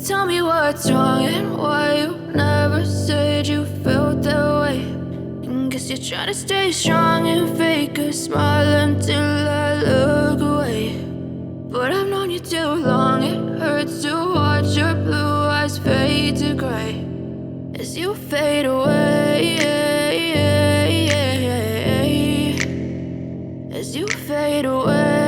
Tell me what's wrong and why you never said you felt that way. And guess you're trying to stay strong and fake a smile until I look away. But I've known you too long, it hurts to watch your blue eyes fade to gray as you fade away, as you fade away.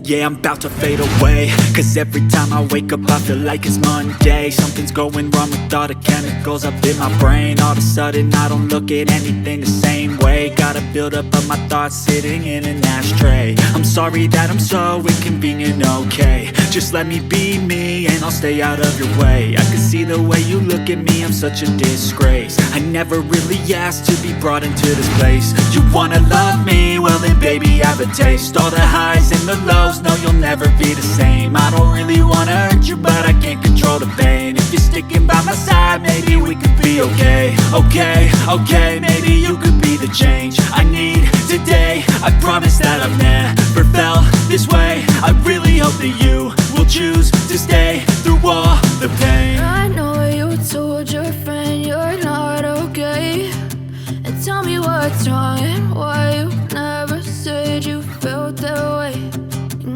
Yeah, I'm about to fade away, cause every time I wake up I feel like it's Monday. Something's going wrong with all the chemicals up in my brain. All of a sudden I don't look at anything the same way. Got a buildup of my thoughts sitting in an ashtray. I'm sorry that I'm so inconvenient, okay. Just let me be me and I'll stay out of your way. I can see the way you look at me, I'm such a disgrace. I never really asked to be brought into this place. You wanna love me? Well then baby, have a taste. All the highs and the lows, no, you'll never be the same. I don't really wanna hurt you, but I can't control the pain. If you're sticking by my side, maybe we could be okay. Okay, maybe you could be the change I need today. I promise that I've never felt this way. I really hope that you will choose to stay through all the pain. I know you told your friend you're not okay. And tell me what's wrong and why you never said you felt that way.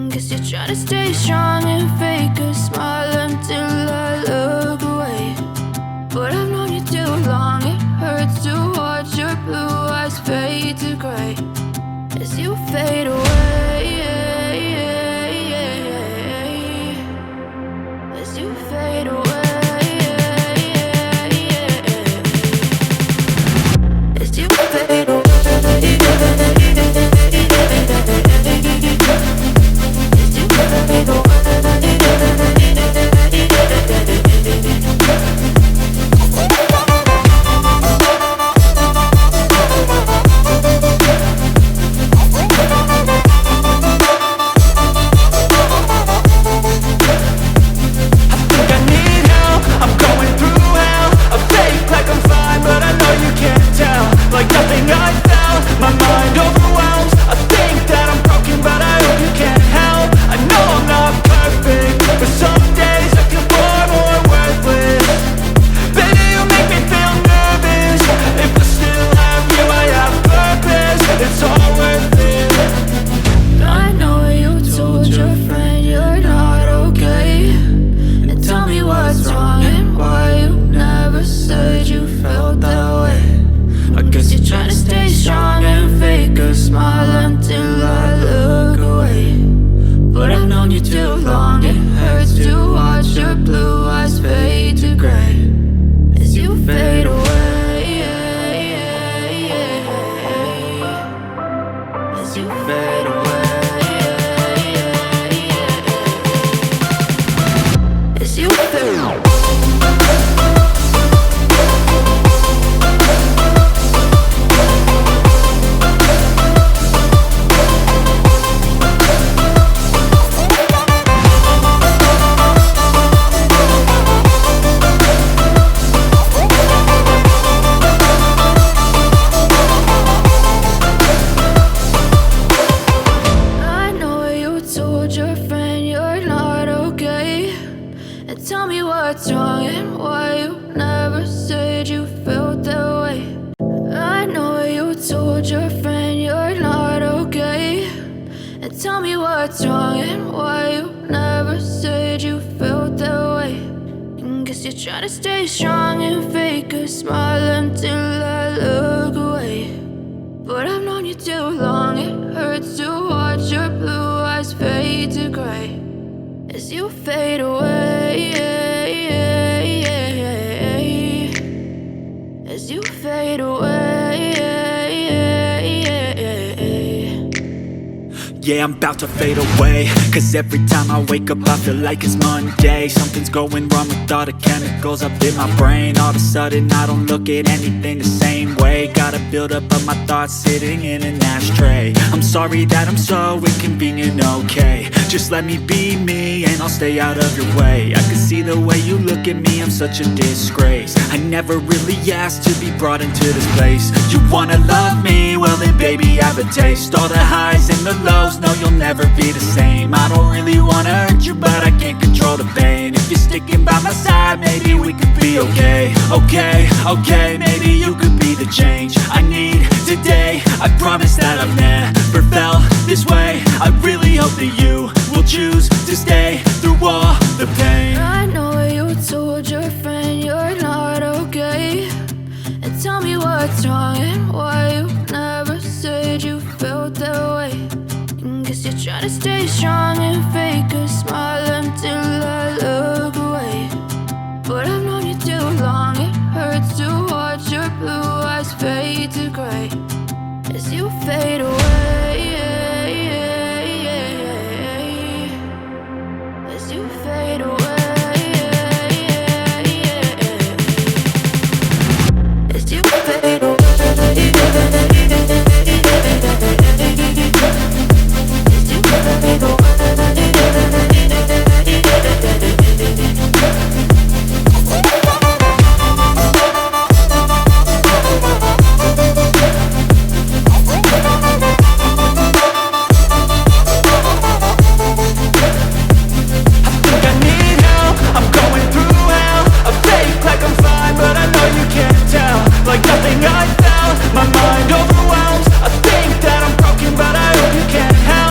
Guess you're trying to stay strong and fake a smile until I look away. But I've known you too long, it hurts to watch your blue eyes fade to gray as you fade away, as you fade away, as you fade away. Tell me what's wrong and why you never said you felt that way. I know you told your friend you're not okay. And tell me what's wrong and why you never said you felt that way. And guess you're trying to stay strong and fake a smile until I look away. But I've known you too long, it hurts to watch your blue eyes fade to gray as you fade away, as you fade away. Yeah, I'm about to fade away, cause every time I wake up I feel like it's Monday. Something's going wrong with all the chemicals up in my brain. All of a sudden I don't look at anything the same way. Got a buildup of my thoughts sitting in an ashtray. I'm sorry that I'm so inconvenient, okay. Just let me be me and I'll stay out of your way. I can see the way you look at me, I'm such a disgrace. I never really asked to be brought into this place. You wanna love me? Well then baby, have a taste. All the highs and the lows, no, you'll never be the same. I don't really wanna hurt you, but I can't control the pain. If you're sticking by my side, maybe we could be okay. Okay, okay, maybe you could be the change I need today. I promise that I've never felt this way. I really hope that you will choose to stay through all the pain. I know you told your friend you're not okay, and tell me what's wrong and why you never said you felt that way. Guess you're trying to stay strong and fake a smile until I look away. But I've known you too long, it hurts to watch your blue eyes fade to gray as you fade away. As you fade away. As you fade away.